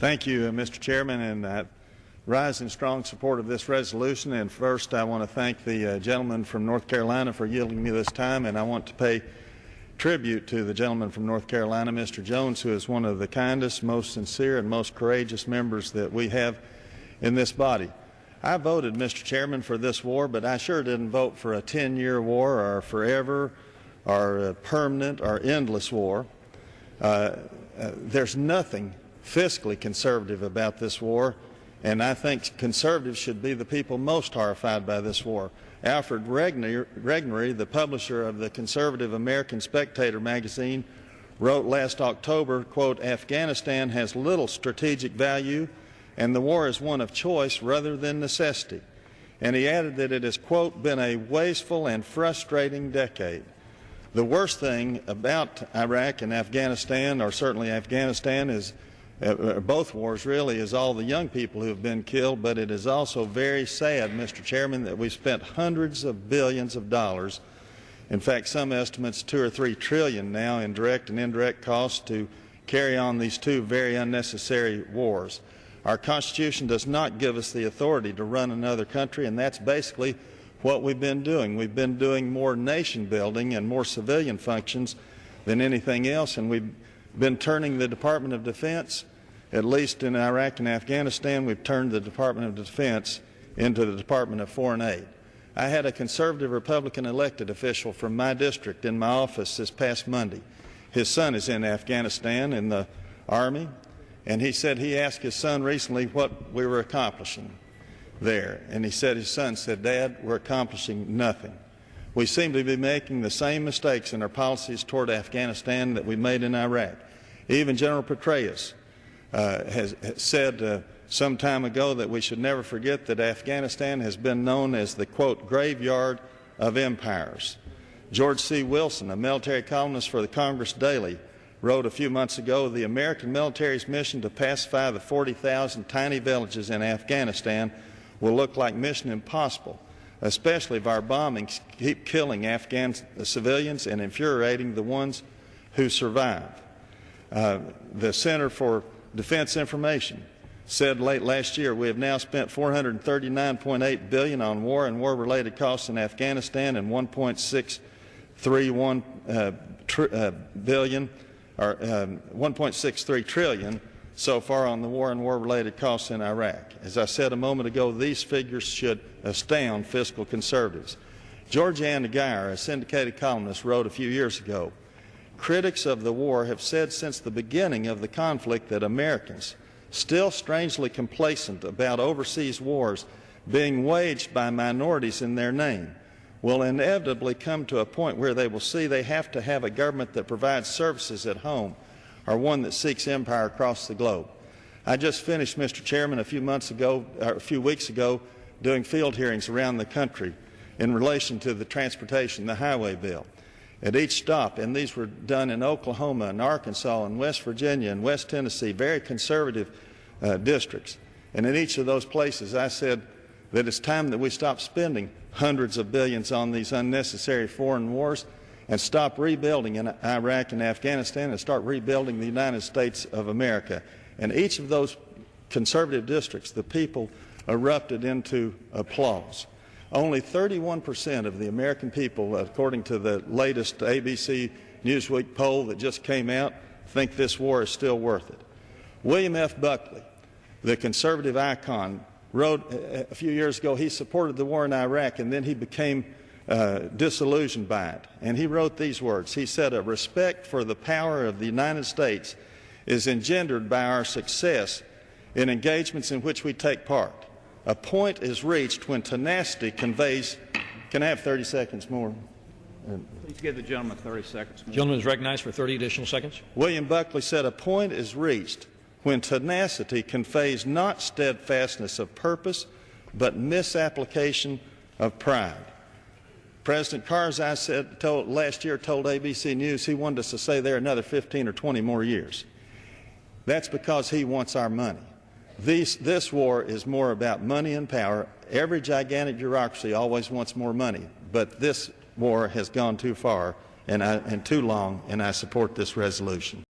Thank you, Mr. Chairman, and I rise in strong support of this resolution. And first, I want to thank the gentleman from North Carolina for yielding me this time, and I want to pay tribute to the gentleman from North Carolina, Mr. Jones, who is one of the kindest, most sincere, and most courageous members that we have in this body. I voted, Mr. Chairman, for this war, but I sure didn't vote for a 10-year war or forever or a permanent or endless war. There's nothing fiscally conservative about this war, and I think conservatives should be the people most horrified by this war. Alfred Regnery, the publisher of the conservative American Spectator magazine, wrote last October, quote, "Afghanistan has little strategic value and the war is one of choice rather than necessity." And he added that it has, quote, "been a wasteful and frustrating decade." The worst thing about Iraq and Afghanistan, or certainly Afghanistan, is both wars really, is all the young people who have been killed, but it is also very sad, Mr. Chairman, that we've spent hundreds of billions of dollars, in fact some estimates 2 or 3 trillion now in direct and indirect costs to carry on these two very unnecessary wars. Our Constitution does not give us the authority to run another country, and that's basically what we've been doing. We've been doing more nation building and more civilian functions than anything else, and we've been turning the Department of Defense, at least in Iraq and Afghanistan, we've turned the Department of Defense into the Department of Foreign Aid. I had a conservative Republican elected official from my district in my office this past Monday. His son is in Afghanistan in the Army, and he said he asked his son recently what we were accomplishing there. And he said, his son said, "Dad, we're accomplishing nothing." We seem to be making the same mistakes in our policies toward Afghanistan that we made in Iraq. Even General Petraeus has said some time ago that we should never forget that Afghanistan has been known as the, quote, "graveyard of empires." George C. Wilson, a military columnist for the Congress Daily, wrote a few months ago, "The American military's mission to pacify the 40,000 tiny villages in Afghanistan will look like Mission Impossible, especially if our bombings keep killing Afghan civilians and infuriating the ones who survive." The Center for Defense Information said late last year, "We have now spent $439.8 billion on war and war-related costs in Afghanistan and $1.63 trillion so far on the war and war-related costs in Iraq." As I said a moment ago, these figures should astound fiscal conservatives. Georgiana Geyer, a syndicated columnist, wrote a few years ago, "Critics of the war have said since the beginning of the conflict that Americans, still strangely complacent about overseas wars being waged by minorities in their name, will inevitably come to a point where they will see they have to have a government that provides services at home or one that seeks empire across the globe." I just finished, Mr. Chairman, a few weeks ago, doing field hearings around the country in relation to the transportation, the highway bill. At each stop, and these were done in Oklahoma and Arkansas and West Virginia and West Tennessee, very conservative districts. And in each of those places, I said that it's time that we stop spending hundreds of billions on these unnecessary foreign wars and stop rebuilding in Iraq and Afghanistan and start rebuilding the United States of America. And each of those conservative districts, the people erupted into applause. Only 31% of the American people, according to the latest ABC Newsweek poll that just came out, think this war is still worth it. William F. Buckley, the conservative icon, wrote a few years ago he supported the war in Iraq and then he became disillusioned by it. And he wrote these words. He said, "A respect for the power of the United States is engendered by our success in engagements in which we take part. A point is reached when tenacity conveys..." Can I have 30 seconds more? Please give the gentleman 30 seconds more. The gentleman is recognized for 30 additional seconds. William Buckley said, "A point is reached when tenacity conveys not steadfastness of purpose, but misapplication of pride." President Karzai last year told ABC News he wanted us to stay there another 15 or 20 more years. That's because he wants our money. This war is more about money and power. Every gigantic bureaucracy always wants more money, but this war has gone too far and too long, and I support this resolution.